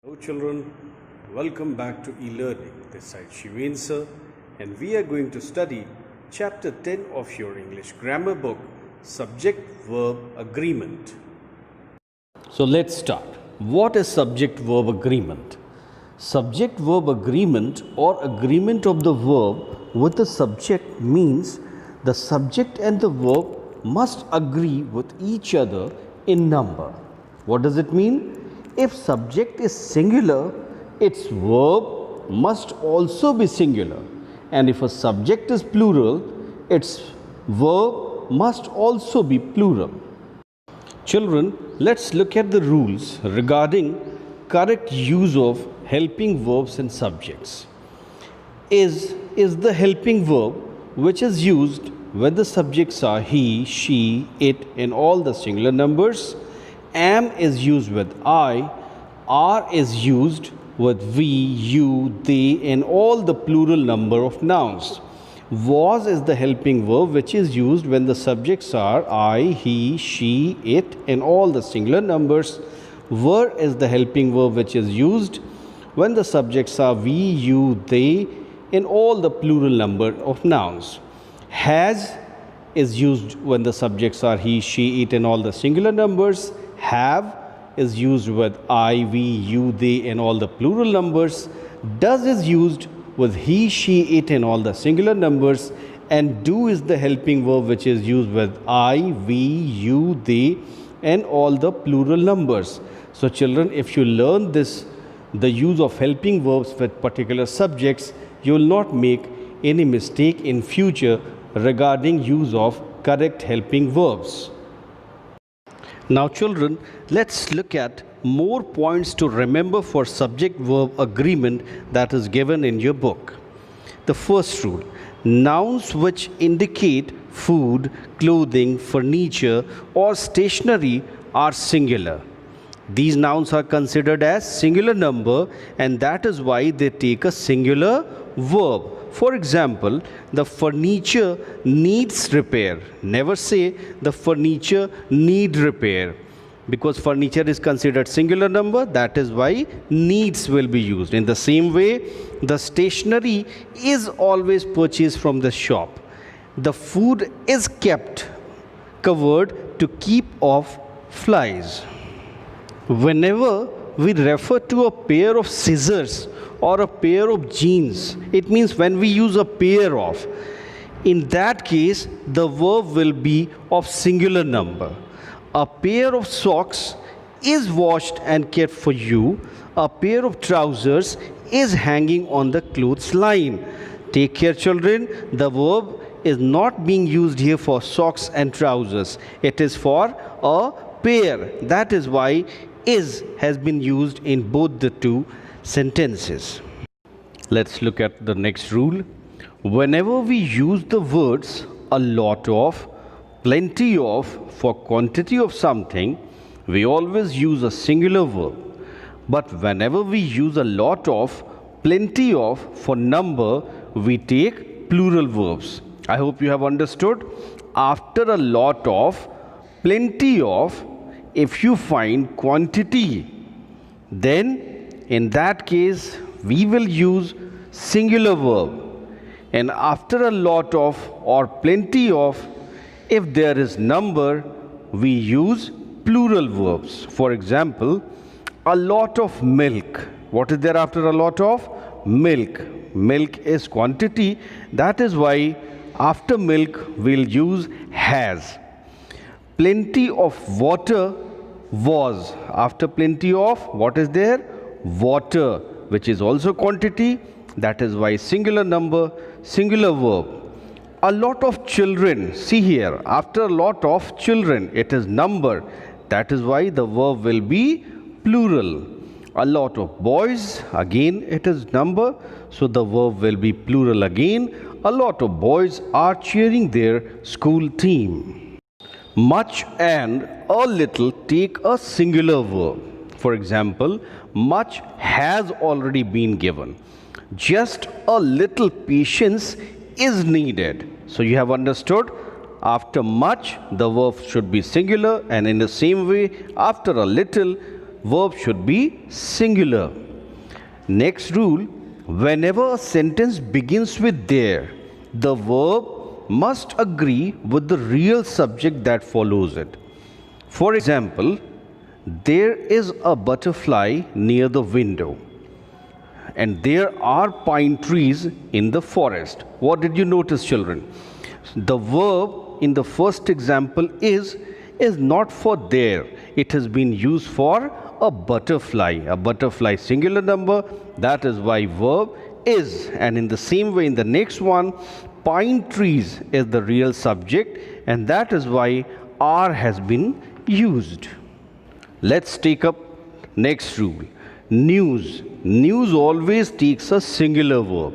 Hello children, welcome back to e-learning. This side Shiven sir, and we are going to study chapter 10 of your English grammar book, Subject Verb Agreement. So let's start. What is subject verb agreement? Subject verb agreement or agreement of the verb with the subject means the subject and the verb must agree with each other in number. What does it mean? If subject is singular, its verb must also be singular. And if a subject is plural, its verb must also be plural. Children, let's look at the rules regarding correct use of helping verbs and subjects. Is the helping verb which is used when the subjects are he, she, it in all the singular numbers. Am is used with I, are is used with we, you, they in all the plural number of nouns. Was is the helping verb which is used when the subjects are I, he, she, it in all the singular numbers. Were is the helping verb which is used when the subjects are we, you, they in all the plural number of nouns. Has is used when the subjects are he, she, it in all the singular numbers. Have is used with I, we, you, they in all the plural numbers. Does is used with he, she, it in all the singular numbers. And do is the helping verb which is used with I, we, you, they and all the plural numbers. So children, if you learn this, the use of helping verbs with particular subjects, you will not make any mistake in future regarding use of correct helping verbs. Now children, let's look at more points to remember for subject verb agreement that is given in your book. The first rule, nouns which indicate food, clothing, furniture or stationery are singular. These nouns are considered as singular number and that is why they take a singular verb. For example, the furniture needs repair. Never say the furniture need repair, because furniture is considered singular number, that is why needs will be used. In the same way, the stationery is always purchased from the shop. The food is kept covered to keep off flies. Whenever we refer to a pair of scissors or a pair of jeans, it means when we use a pair of. In that case, the verb will be of singular number. A pair of socks is washed and kept for you. A pair of trousers is hanging on the clothes line. Take care children, the verb is not being used here for socks and trousers. It is for a pair. That is why is has been used in both the two sentences. Let's look at the next rule. Whenever we use the words a lot of, plenty of for quantity of something, we always use a singular verb. But whenever we use a lot of, plenty of for number, we take plural verbs. I hope you have understood. After a lot of, plenty of, if you find quantity, then in that case, we will use singular verb. And after a lot of or plenty of, if there is number, we use plural verbs. For example, a lot of milk. What is there after a lot of? Milk. Milk is quantity. That is why after milk, we'll use has. Plenty of water was. After plenty of, what is there? Water, which is also quantity. That is why singular number, singular verb. A lot of children. See here, after a lot of children, it is number. That is why the verb will be plural. A lot of boys, again it is number, so the verb will be plural again. A lot of boys are cheering their school team. Much and a little take a singular verb. For example, much has already been given. Just a little patience is needed. So you have understood, after much the verb should be singular, and in the same way after a little verb should be singular. Next rule, whenever a sentence begins with there, the verb must agree with the real subject that follows it. For example, there is a butterfly near the window and there are pine trees in the forest. What did you notice, children? The verb in the first example is not for there. It has been used for a butterfly singular number. That is why verb is. And in the same way, in the next one, pine trees is the real subject, and that is why are has been used. Let's take up next rule. News. News always takes a singular verb.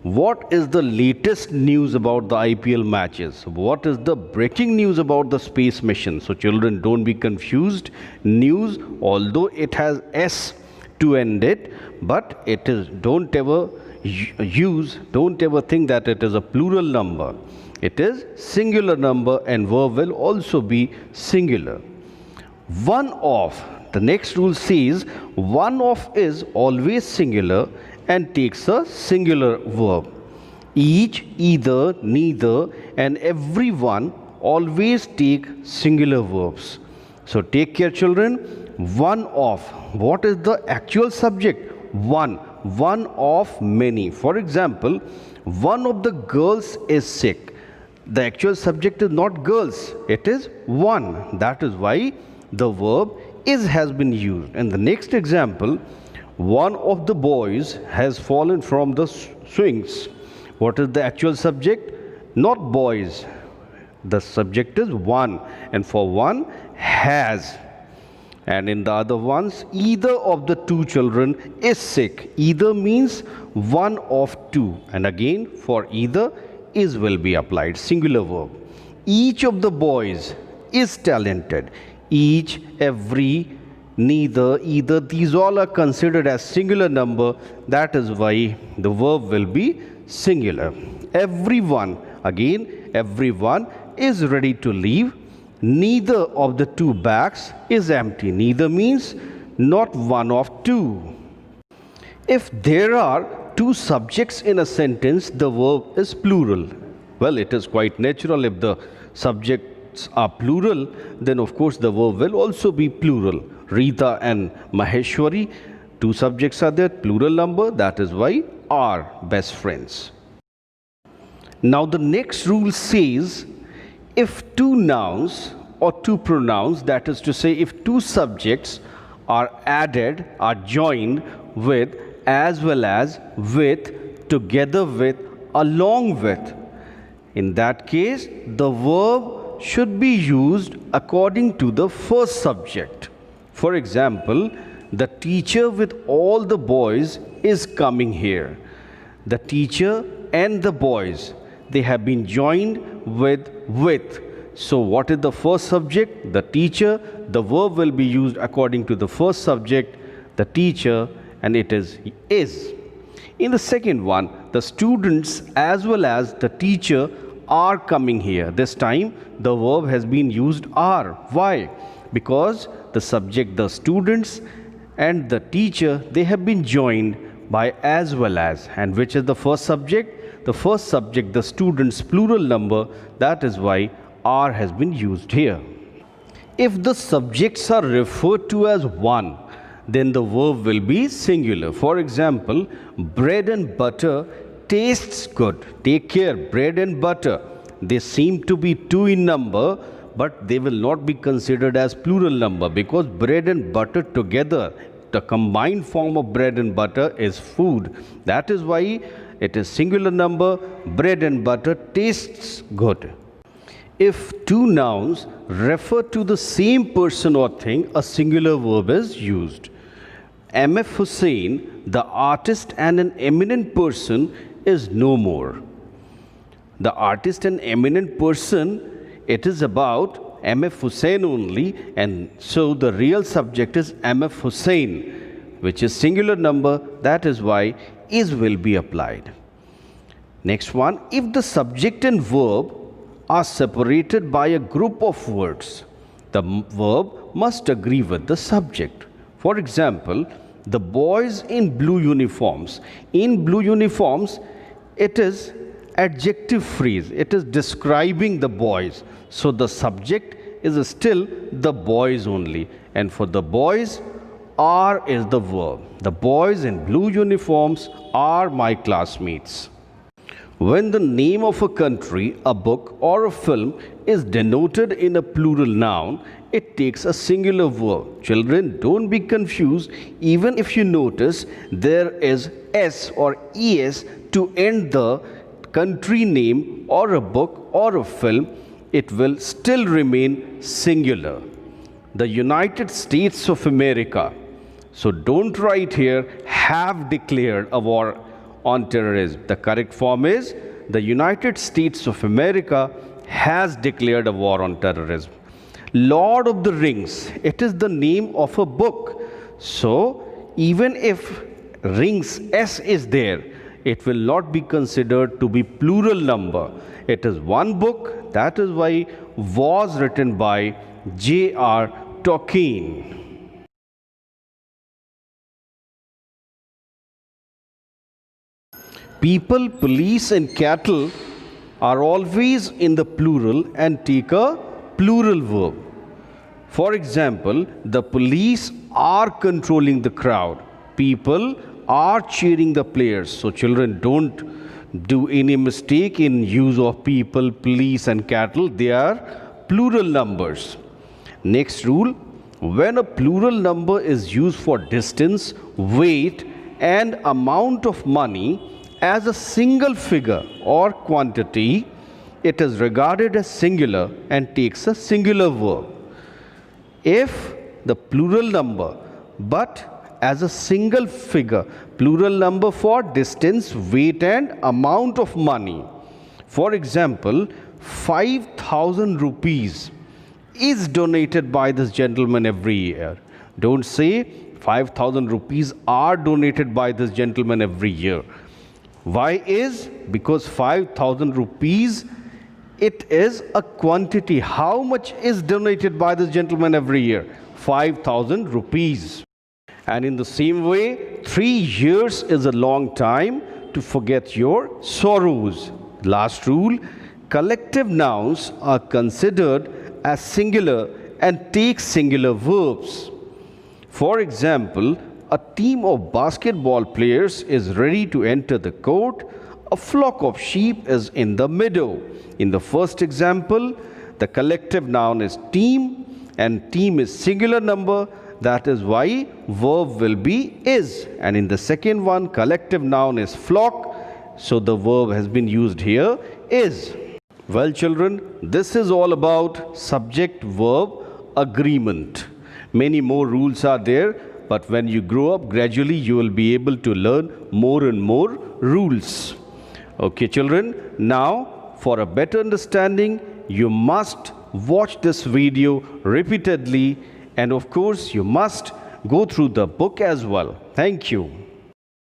What is the latest news about the IPL matches? What is the breaking news about the space mission? So children, don't be confused. News, although it has S to end it, but it is, don't ever think that it is a plural number. It is singular number and verb will also be singular. One of, the next rule says one of is always singular and takes a singular verb. Each, either, neither, and everyone always take singular verbs. So take care, children. One of, what is the actual subject? One of many. For example, one of the girls is sick. The actual subject is not girls, it is one. That is why the verb is has been used. And the next example, one of the boys has fallen from the swings. What is the actual subject? Not boys. The subject is one, and for one, has. And in the other ones, either of the two children is sick. Either means one of two. And again, for either, is will be applied, singular verb. Each of the boys is talented. Each, every, neither, either, these all are considered as singular number. That is why the verb will be singular. Everyone, again, everyone is ready to leave. Neither of the two bags is empty. Neither means not one of two. If there are two subjects in a sentence, the verb is plural. Well, it is quite natural. If the subjects are plural, then of course the verb will also be plural. Rita and Maheshwari, two subjects are there, plural number. That is why are best friends. Now the next rule says, if two nouns or two pronouns, that is to say, if two subjects are added, are joined with, as well as, with, together with, along with, in that case, the verb should be used according to the first subject. For example, the teacher with all the boys is coming here. The teacher and the boys, they have been joined with. So what is the first subject? The teacher. The verb will be used according to the first subject, the teacher, and it is. In the second one, the students as well as the teacher are coming here. This time the verb has been used are. Why? Because the subject, the students, and the teacher, they have been joined by as well as. And which is the first subject? The first subject, the students, plural number. That is why are has been used here. If the subjects are referred to as one, then the verb will be singular. For example, bread and butter tastes good. Take care, bread and butter. They seem to be two in number, but they will not be considered as plural number because bread and butter together, the combined form of bread and butter is food. That is why it is singular number. Bread and butter tastes good. If two nouns refer to the same person or thing, a singular verb is used. M.F. Hussain, the artist and an eminent person, is no more. The artist and eminent person, it is about M.F. Hussain only, and so the real subject is M.F. Hussain, which is singular number. That is why is will be applied. Next one, if the subject and verb are separated by a group of words, the verb must agree with the subject. For example, the boys in blue uniforms. In blue uniforms, it is adjective phrase. It is describing the boys. So the subject is still the boys only. And for the boys, are is the verb. The boys in blue uniforms are my classmates. When the name of a country, a book, or a film is denoted in a plural noun, it takes a singular verb. Children, don't be confused. Even if you notice there is s or es to end the country name or a book or a film, it will still remain singular. The United States of America. So don't write here, have declared a war on terrorism. The correct form is, the United States of America has declared a war on terrorism. Lord of the Rings, it is the name of a book. So even if rings s is there, it will not be considered to be plural number. It is one book. That is why was written by J.R. Tolkien. People, police, and cattle are always in the plural and take a plural verb. For example, the police are controlling the crowd. People are cheering the players. So children, don't do any mistake in use of people, police, and cattle. They are plural numbers. Next rule, when a plural number is used for distance, weight, and amount of money as a single figure or quantity, it is regarded as singular and takes a singular verb. If the plural number, but as a single figure, plural number for distance, weight, and amount of money. For example, 5,000 rupees is donated by this gentleman every year. Don't say 5,000 rupees are donated by this gentleman every year. Why is? Because 5,000 rupees, it is a quantity. How much is donated by this gentleman every year? 5,000 rupees. And in the same way, 3 years is a long time to forget your sorrows. Last rule, collective nouns are considered as singular and take singular verbs. For example, a team of basketball players is ready to enter the court. A flock of sheep is in the meadow. In the first example, the collective noun is team, and team is singular number. That is why verb will be is. And in the second one, collective noun is flock. So the verb has been used here, is. Well, children, this is all about subject-verb agreement. Many more rules are there, but when you grow up, gradually you will be able to learn more and more rules. Okay, children, now for a better understanding, you must watch this video repeatedly, and of course, you must go through the book as well. Thank you.